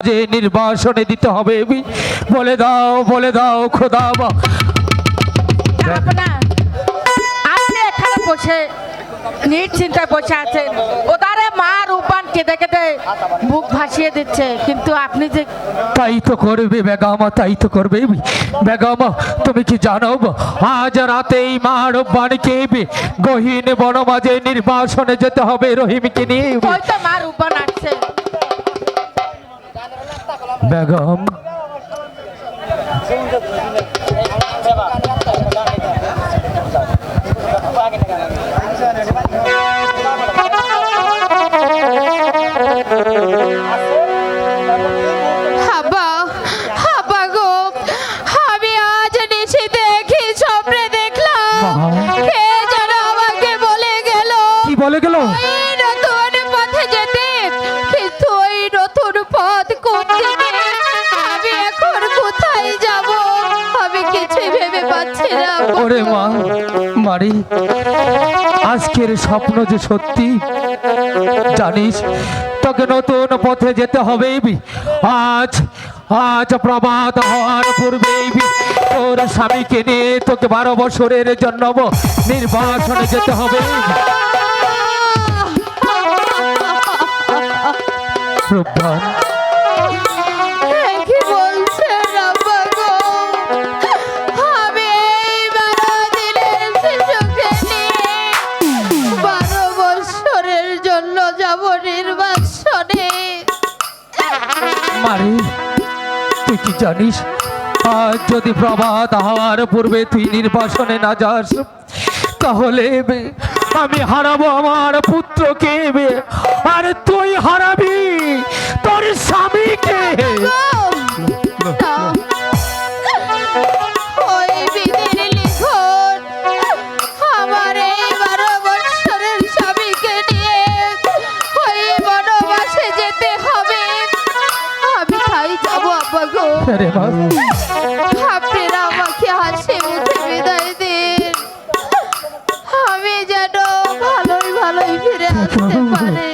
যে নির্বাসনে দিতে হবে বলে দাও খোদা। আপনি এখানে বসে নিশ্চিন্তায় বসে আছেন, ওদারে মা রূপান কেঁদে কেঁদে বুক ভাসিয়ে দিচ্ছে, কিন্তু আপনি যে তাই তো করবে বেগম, তাই তো করবে বেগম। তুমি কি জানো আজ রাতেই মা রূপানকে গহীন বনমাঝে নির্বাসনে যেতে হবে রহিমকে নিয়ে। হয়তো মা রূপান আসছে। বেগম বলে গেল নতুন পথে যেতে, কিন্তু ওই নতুন পথ কোনদিকে, আমি এখন কোথায় যাব আমি কিছুই ভেবে পাচ্ছি না। ওরে মা মারি, আজকের স্বপ্ন যে সত্যি জানিস, তোকে নতুন পথে যেতে হবে। আজ আজ প্রভাত হওয়ার পূর্বে তোর স্বামীকে নিয়ে তোকে 12 বছরের জন্য নির্বাসনে যেতে হবে। রূপধন কি বলছেন আব্বা গো? আমি এই 12 দিনের শিশুকে নিয়ে 12 বছরের জন্য যাব নির্বাসনে। মারি, তুই কি জানিস আজ যদি প্রভাত হওয়ার পূর্বে তুই নির্বাসনে না যাস, তাহলে আমি হারাবো আমার পুত্রকে, আর তুই হারাবি তোর স্বামীকে। ওই বিধির লিখন আমার এই 12 বছরের স্বামীকে নিয়ে ওই বনবাসে যেতে হবে। আমি তাই যাবো আব্বা গো। আপনারা আমাকে হাসি মুখে বিদায় দিন, আমি যেন ভালোই ফিরে আসতে পারি।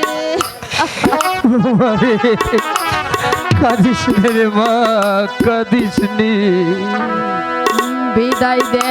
কাঁদিস নে রে মা, কাঁদিস নি। বিদায় দে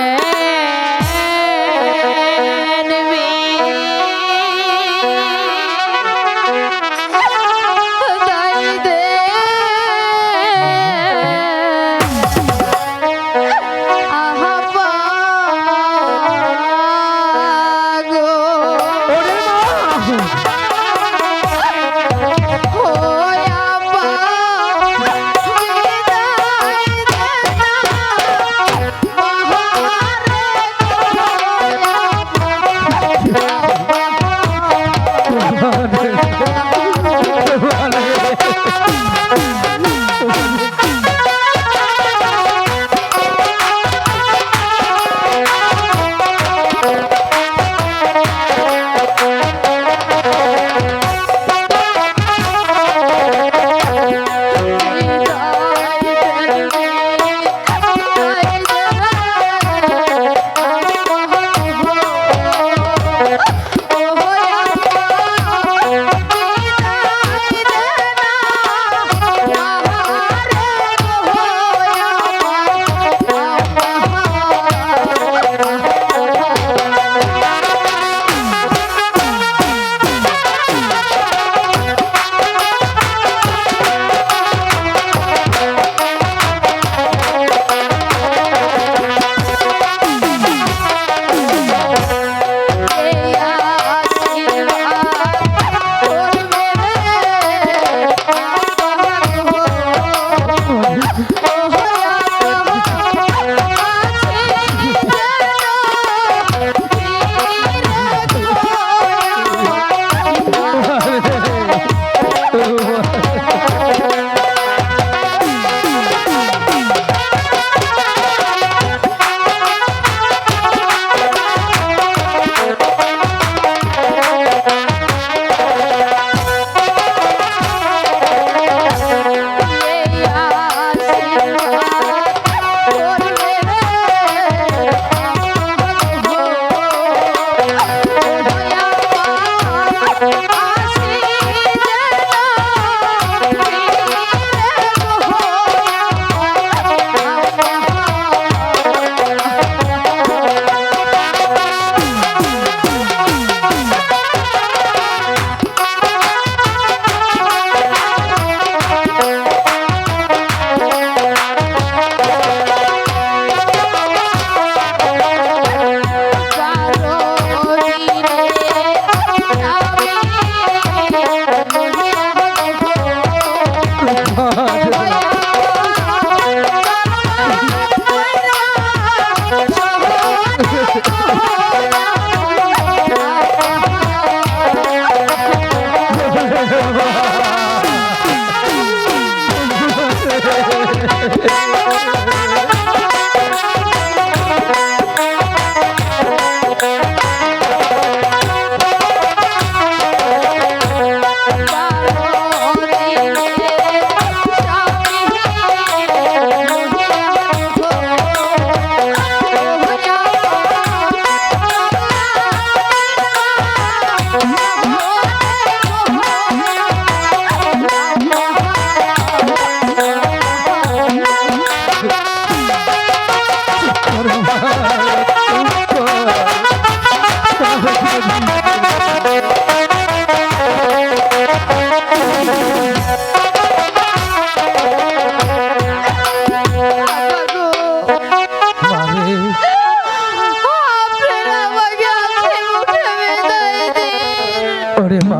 ওরে মা,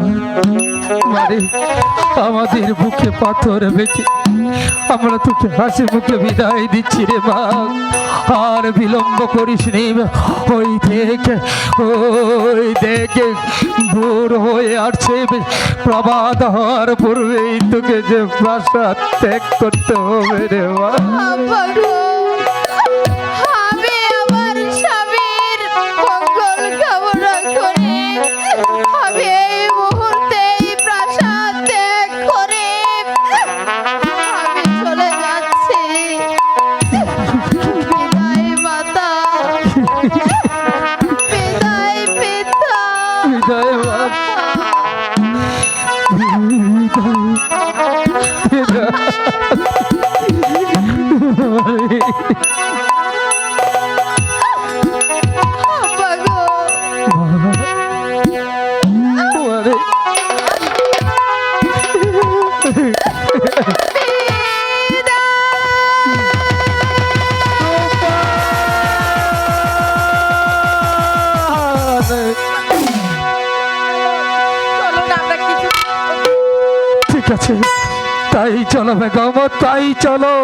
মারে আমাদের বুকে পাথর বেঁকে আমরা তোকে হাসি মুখে বিদায় দিচ্ছি রে মা। আর বিলম্ব করিস নি, ওই দেখে ভোর হয়ে আসছে, প্রভাত হওয়ার পূর্বেই তোকে যে প্রাসাদ ত্যাগ করতে হবে রে মা। আমি আমার স্বামীর মঙ্গল কামনা করে আমি এই মুহূর্তে এই প্রাসাদ ত্যাগ করে আমি চলে যাচ্ছি। বিদায় মাতা, বিদায় পিতা, বিদায় মা, আব্বা গো। মারে চলো না আমরা কিছু ঠিক আছে, তাই চলো বেগম, তাই চলো।